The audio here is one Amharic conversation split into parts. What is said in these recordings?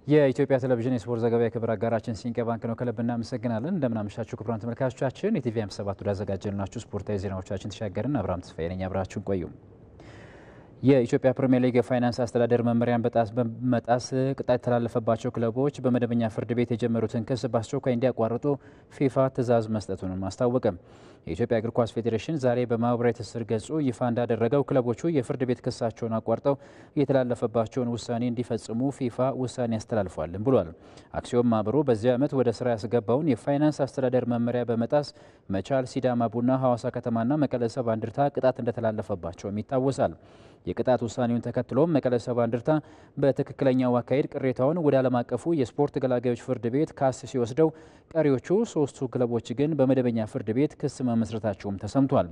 የኢትዮጵያ ቴሌቪዥን የስፖርት ዘገባ የክብር አጋራችን ሲንቄ ባንክ ነው። ከልብ እናመሰግናለን። እንደምን አመሻችሁ ክቡራን ተመልካቾቻችን። የቲቪ 57 ወደ አዘጋጀንላችሁ ስፖርታዊ ዜናዎቻችን ተሻገርን። አብርሃም ተስፋዬ ነኝ። አብራችሁን ቆዩ። የኢትዮጵያ ፕሪሚየር ሊግ የፋይናንስ አስተዳደር መመሪያን በመጣስ ቅጣት የተላለፈባቸው ክለቦች በመደበኛ ፍርድ ቤት የጀመሩትን ክስ በአስቸኳይ እንዲያቋርጡ ፊፋ ትዕዛዝ መስጠቱንም አስታወቀ። የኢትዮጵያ እግር ኳስ ፌዴሬሽን ዛሬ በማህበራዊ ትስስር ገጹ ይፋ እንዳደረገው ክለቦቹ የፍርድ ቤት ክሳቸውን አቋርጠው የተላለፈባቸውን ውሳኔ እንዲፈጽሙ ፊፋ ውሳኔ ያስተላልፏልም ብሏል። አክሲዮን ማህበሩ በዚህ ዓመት ወደ ስራ ያስገባውን የፋይናንስ አስተዳደር መመሪያ በመጣስ መቻል፣ ሲዳማ ቡና፣ ሐዋሳ ከተማና መቀለ ሰባ እንደርታ ቅጣት እንደተላለፈባቸውም ይታወሳል። የቅጣት ውሳኔውን ተከትሎም መቀለ ሰባ እንደርታ በትክክለኛው አካሄድ ቅሬታውን ወደ ዓለም አቀፉ የስፖርት ገላጋዮች ፍርድ ቤት ካስ ሲወስደው፣ ቀሪዎቹ ሶስቱ ክለቦች ግን በመደበኛ ፍርድ ቤት ክስ መመስረታቸውም ተሰምቷል።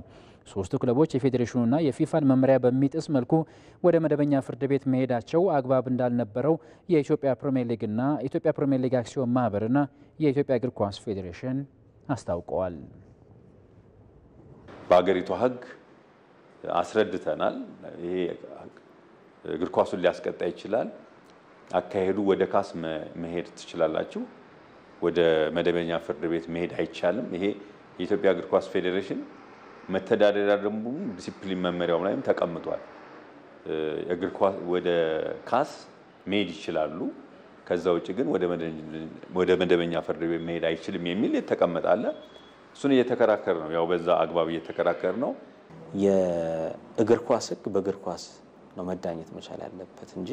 ሶስቱ ክለቦች የፌዴሬሽኑና የፊፋን መመሪያ በሚጥስ መልኩ ወደ መደበኛ ፍርድ ቤት መሄዳቸው አግባብ እንዳልነበረው የኢትዮጵያ ፕሪሚየር ሊግና የኢትዮጵያ ፕሪሚየር ሊግ አክሲዮን ማህበርና የኢትዮጵያ እግር ኳስ ፌዴሬሽን አስታውቀዋል። በአገሪቱ ሕግ አስረድተናል። ይሄ እግር ኳሱን ሊያስቀጣ ይችላል። አካሄዱ ወደ ካስ መሄድ ትችላላችሁ፣ ወደ መደበኛ ፍርድ ቤት መሄድ አይቻልም። ይሄ የኢትዮጵያ እግር ኳስ ፌዴሬሽን መተዳደሪያ ደንቡ ዲሲፕሊን መመሪያው ላይም ተቀምጧል። እግር ኳስ ወደ ካስ መሄድ ይችላሉ፣ ከዛ ውጪ ግን ወደ መደበኛ ፍርድ ቤት መሄድ አይችልም የሚል የተቀመጣለ። እሱን እየተከራከረ ነው። ያው በዛ አግባብ እየተከራከረ ነው። የእግር ኳስ ህግ በእግር ኳስ ነው መዳኘት መቻል ያለበት እንጂ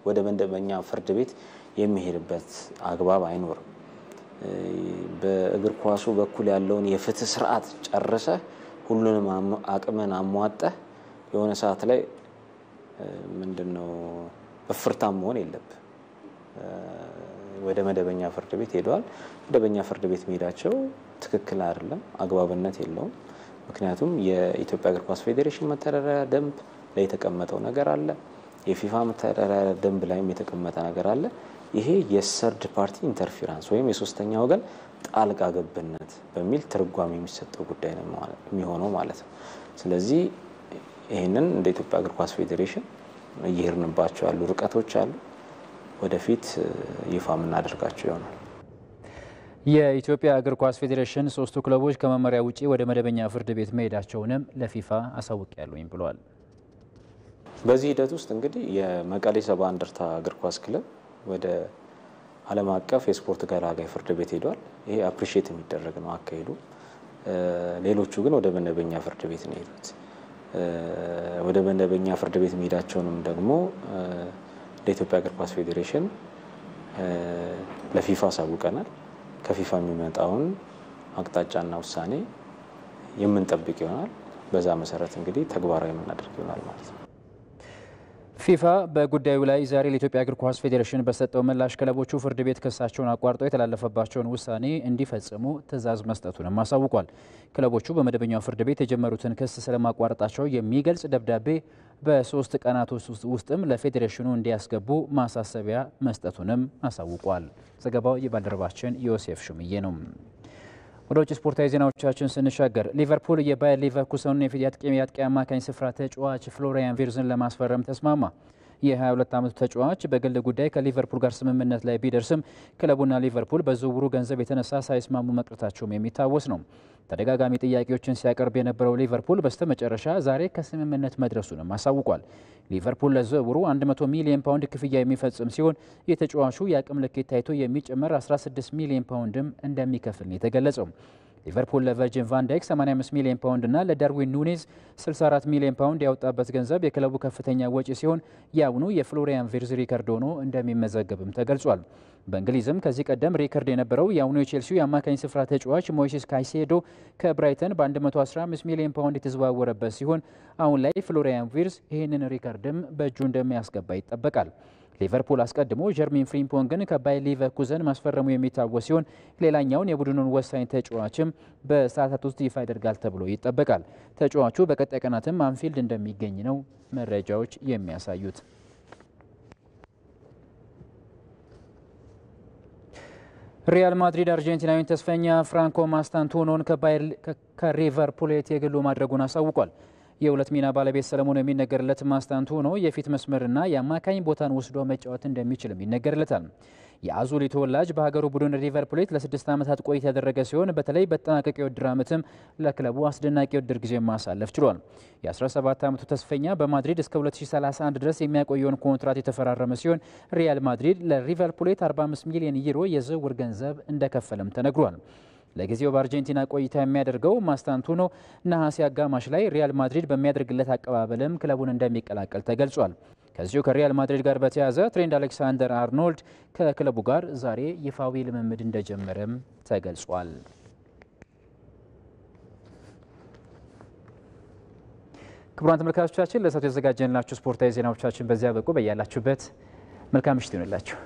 ወደ መደበኛ ፍርድ ቤት የሚሄድበት አግባብ አይኖርም። በእግር ኳሱ በኩል ያለውን የፍትህ ስርዓት ጨርሰ ሁሉንም አቅምን አሟጠህ የሆነ ሰዓት ላይ ምንድነው በፍርታም መሆን የለብህ። ወደ መደበኛ ፍርድ ቤት ሄደዋል። መደበኛ ፍርድ ቤት መሄዳቸው ትክክል አይደለም፣ አግባብነት የለውም። ምክንያቱም የኢትዮጵያ እግር ኳስ ፌዴሬሽን መተዳደሪያ ደንብ ላይ የተቀመጠው ነገር አለ፣ የፊፋ መተዳደሪያ ደንብ ላይም የተቀመጠ ነገር አለ። ይሄ የሰርድ ፓርቲ ኢንተርፌራንስ ወይም የሶስተኛ ወገን ጣልቃ ገብነት በሚል ትርጓሜ የሚሰጠው ጉዳይ ነው የሚሆነው ማለት ነው። ስለዚህ ይሄንን እንደ ኢትዮጵያ እግር ኳስ ፌዴሬሽን እየሄድንባቸው ያሉ ርቀቶች አሉ፣ ወደፊት ይፋ የምናደርጋቸው ይሆናል። የኢትዮጵያ እግር ኳስ ፌዴሬሽን ሶስቱ ክለቦች ከመመሪያ ውጪ ወደ መደበኛ ፍርድ ቤት መሄዳቸውንም ለፊፋ አሳውቂያለሁኝ ብለዋል። በዚህ ሂደት ውስጥ እንግዲህ የመቀሌ ሰባ እንደርታ እግር ኳስ ክለብ ወደ ዓለም አቀፍ የስፖርት ገላጋይ ፍርድ ቤት ሄዷል። ይሄ አፕሪሺየት የሚደረግ ነው አካሄዱ። ሌሎቹ ግን ወደ መደበኛ ፍርድ ቤት ነው የሄዱት። ወደ መደበኛ ፍርድ ቤት መሄዳቸውንም ደግሞ ለኢትዮጵያ እግር ኳስ ፌዴሬሽን ለፊፋ አሳውቀናል። ከፊፋ የሚመጣውን አቅጣጫና ውሳኔ የምንጠብቅ ይሆናል። በዛ መሰረት እንግዲህ ተግባራዊ የምናደርግ ይሆናል ማለት ነው። ፊፋ በጉዳዩ ላይ ዛሬ ለኢትዮጵያ እግር ኳስ ፌዴሬሽን በሰጠው ምላሽ ክለቦቹ ፍርድ ቤት ክሳቸውን አቋርጠው የተላለፈባቸውን ውሳኔ እንዲፈጽሙ ትዕዛዝ መስጠቱንም አሳውቋል። ክለቦቹ በመደበኛው ፍርድ ቤት የጀመሩትን ክስ ስለማቋረጣቸው የሚገልጽ ደብዳቤ በ3 ቀናት ውስጥም ለፌዴሬሽኑ እንዲያስገቡ ማሳሰቢያ መስጠቱንም አሳውቋል። ዘገባው የባልደረባችን ዮሴፍ ሹምዬ ነው። ወደ ውጭ ስፖርታዊ ዜናዎቻችን ስንሻገር ሊቨርፑል የባየር ሊቨርኩሰኑን የአጥቂ አማካኝ ስፍራ ተጫዋች ፍሎሪያን ቪርዝን ለማስፈረም ተስማማ። የ22 ዓመቱ ተጫዋች በግል ጉዳይ ከሊቨርፑል ጋር ስምምነት ላይ ቢደርስም ክለቡና ሊቨርፑል በዝውውሩ ገንዘብ የተነሳ ሳይስማሙ መቅረታቸውም የሚታወስ ነው። ተደጋጋሚ ጥያቄዎችን ሲያቀርብ የነበረው ሊቨርፑል በስተመጨረሻ ዛሬ ከስምምነት መድረሱንም አሳውቋል። ሊቨርፑል ለዝውውሩ 100 ሚሊዮን ፓውንድ ክፍያ የሚፈጽም ሲሆን የተጫዋቹ የአቅም ልኬት ታይቶ የሚጨመር 16 ሚሊዮን ፓውንድም እንደሚከፍል ነው የተገለጸው። ሊቨርፑል ለቨርጂን ቫን ዳይክ 85 ሚሊዮን ፓውንድ እና ለዳርዊን ኑኔዝ 64 ሚሊዮን ፓውንድ ያወጣበት ገንዘብ የክለቡ ከፍተኛ ወጪ ሲሆን የአሁኑ የፍሎሪያን ቪርዝ ሪከርድ ሆኖ እንደሚመዘገብም ተገልጿል። በእንግሊዝም ከዚህ ቀደም ሪከርድ የነበረው የአሁኑ የቼልሲው የአማካኝ ስፍራ ተጫዋች ሞይሴስ ካይሴዶ ከብራይተን በ115 ሚሊዮን ፓውንድ የተዘዋወረበት ሲሆን አሁን ላይ ፍሎሪያን ቪርዝ ይህንን ሪከርድም በእጁ እንደሚያስገባ ይጠበቃል። ሊቨርፑል አስቀድሞ ጀርሚን ፍሪምፖንግን ከባየር ሊቨርኩሰን ማስፈረሙ የሚታወስ ሲሆን ሌላኛውን የቡድኑን ወሳኝ ተጫዋችም በሰዓታት ውስጥ ይፋ ያደርጋል ተብሎ ይጠበቃል። ተጫዋቹ በቀጣይ ቀናትም አንፊልድ እንደሚገኝ ነው መረጃዎች የሚያሳዩት። ሪያል ማድሪድ አርጀንቲናዊን ተስፈኛ ፍራንኮ ማስታንቱኖን ከሪቨር ፕሌት የግሉ ማድረጉን አሳውቋል። የሁለት ሚና ባለቤት ሰለሞን የሚነገርለት ማስታንቱ ሆኖ የፊት መስመርና የአማካኝ ቦታን ወስዶ መጫወት እንደሚችልም ይነገርለታል። የአዙሊ ተወላጅ በሀገሩ ቡድን ሪቨር ፕሌት ለ6 ዓመታት ቆይታ ያደረገ ሲሆን በተለይ በተጠናቀቀው የውድድር ዓመትም ለክለቡ አስደናቂ የውድድር ጊዜ ማሳለፍ ችሏል። የ17 ዓመቱ ተስፈኛ በማድሪድ እስከ 2031 ድረስ የሚያቆየውን ኮንትራት የተፈራረመ ሲሆን ሪያል ማድሪድ ለሪቨር ፕሌት 45 ሚሊዮን ዩሮ የዝውውር ገንዘብ እንደከፈለም ተነግሯል። ለጊዜው በአርጀንቲና ቆይታ የሚያደርገው ማስታንቱኖ ነሐሴ አጋማሽ ላይ ሪያል ማድሪድ በሚያደርግለት አቀባበልም ክለቡን እንደሚቀላቀል ተገልጿል። ከዚሁ ከሪያል ማድሪድ ጋር በተያያዘ ትሬንት አሌክሳንደር አርኖልድ ከክለቡ ጋር ዛሬ ይፋዊ ልምምድ እንደጀመረም ተገልጿል። ክቡራን ተመልካቾቻችን ለሰዓቱ የተዘጋጀንላችሁ ስፖርታዊ ዜናዎቻችን በዚያ በቁ። በያላችሁበት መልካም ምሽት ይሁንላችሁ።